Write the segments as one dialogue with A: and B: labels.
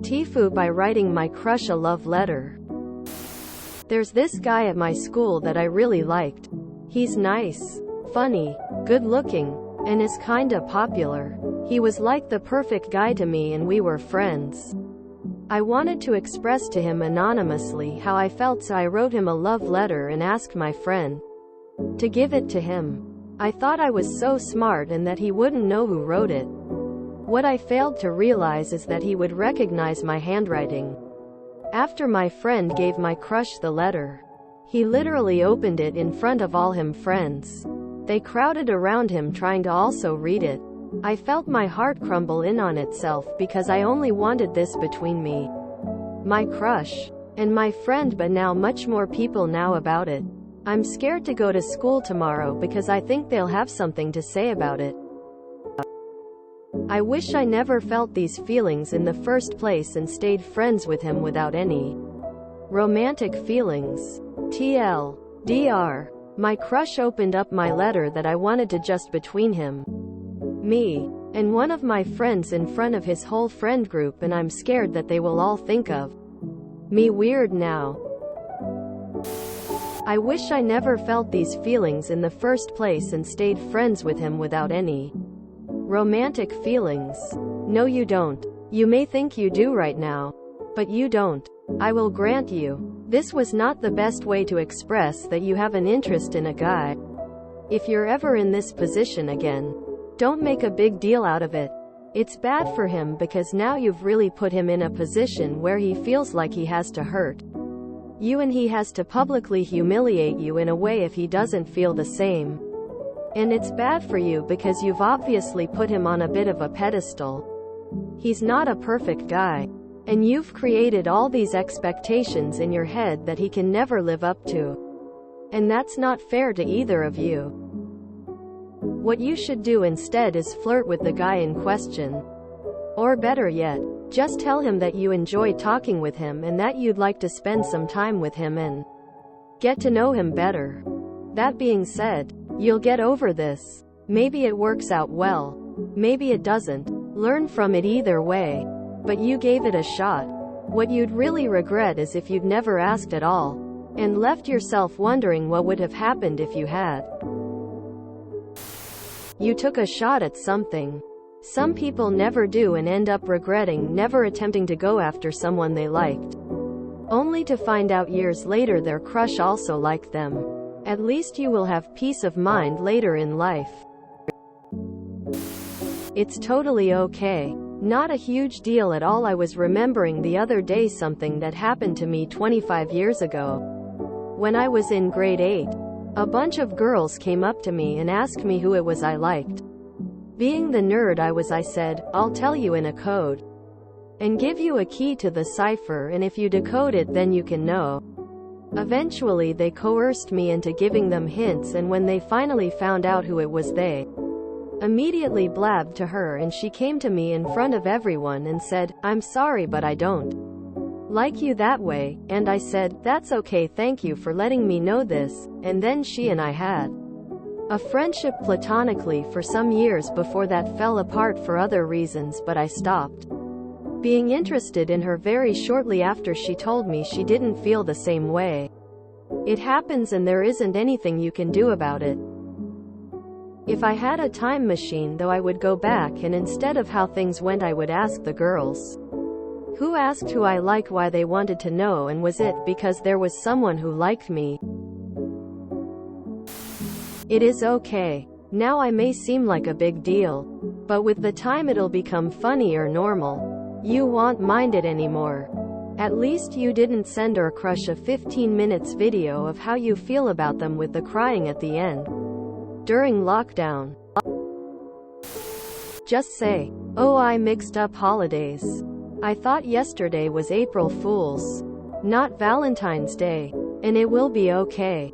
A: Tifu by writing my crush a love letter. There's this guy at my school that I really liked. He's nice, funny, good-looking, and is kinda popular. He was like the perfect guy to me and we were friends. I wanted to express to him anonymously how I felt, so I wrote him a love letter and asked my friend to give it to him. I thought I was so smart and that he wouldn't know who wrote it. What I failed to realize is that he would recognize my handwriting. After my friend gave my crush the letter, he literally opened it in front of all him friends. They crowded around him trying to also read it. I felt my heart crumble in on itself because I only wanted this between me, my crush, and my friend, but now much more people know about it. I'm scared to go to school tomorrow because I think they'll have something to say about it. I wish I never felt these feelings in the first place and stayed friends with him without any romantic feelings. TLDR. My crush opened up my letter that I wanted to just between him, me, and one of my friends in front of his whole friend group, and I'm scared that they will all think of me weird now. I wish I never felt these feelings in the first place and stayed friends with him without any romantic feelings. No, you don't. You may think you do right now, but you don't. I will grant you, this was not the best way to express that you have an interest in a guy. If you're ever in this position again, don't make a big deal out of it. It's bad for him because now you've really put him in a position where he feels like he has to hurt you and he has to publicly humiliate you in a way if he doesn't feel the same. And it's bad for you because you've obviously put him on a bit of a pedestal. He's not a perfect guy, and you've created all these expectations in your head that he can never live up to. And that's not fair to either of you. What you should do instead is flirt with the guy in question. Or better yet, just tell him that you enjoy talking with him and that you'd like to spend some time with him and get to know him better. That being said, you'll get over this. Maybe it works out well. Maybe it doesn't. Learn from it either way. But you gave it a shot. What you'd really regret is if you'd never asked at all, and left yourself wondering what would have happened if you had. You took a shot at something. Some people never do and end up regretting never attempting to go after someone they liked, only to find out years later their crush also liked them. At least you will have peace of mind later in life. It's totally okay. Not a huge deal at all. I was remembering the other day something that happened to me 25 years ago. When I was in grade 8, a bunch of girls came up to me and asked me who it was I liked. Being the nerd I was, I said, I'll tell you in a code and give you a key to the cipher, and if you decode it then you can know. Eventually they coerced me into giving them hints, and when they finally found out who it was, they immediately blabbed to her, and she came to me in front of everyone and said, I'm sorry but I don't like you that way, and I said, that's okay, thank you for letting me know this, and then she and I had a friendship platonically for some years before that fell apart for other reasons, but I stopped being interested in her very shortly after she told me she didn't feel the same way. It happens and there isn't anything you can do about it. If I had a time machine though, I would go back, and instead of how things went I would ask the girls who asked who I like why they wanted to know, and was it because there was someone who liked me. It is okay. Now I may seem like a big deal, but with the time it'll become funny or normal. You won't mind it anymore. At least you didn't send her crush a 15 minutes video of how you feel about them with the crying at the end. During lockdown. Just say, oh, I mixed up holidays. I thought yesterday was April Fool's, not Valentine's Day. And it will be okay.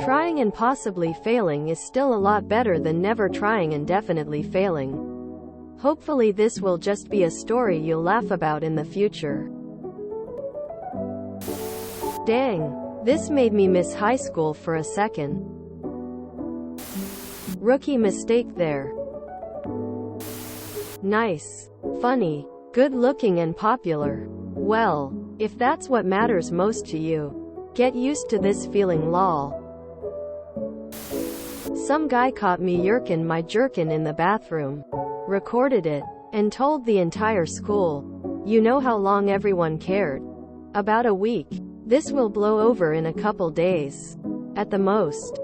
A: Trying and possibly failing is still a lot better than never trying and definitely failing. Hopefully this will just be a story you'll laugh about in the future. Dang. This made me miss high school for a second. Rookie mistake there. Nice. funny, good-looking and popular. Well, if that's what matters most to you, get used to this feeling lol. Some guy caught me yerkin my jerkin in the bathroom, recorded it, and told the entire school. You know how long everyone cared? About a week. This will blow over in a couple days. At the most.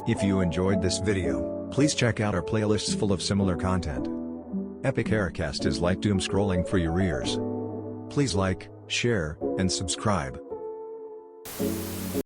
B: If you enjoyed this video, please check out our playlists full of similar content. Epic Aircast is like doom scrolling for your ears. Please like, share, and subscribe.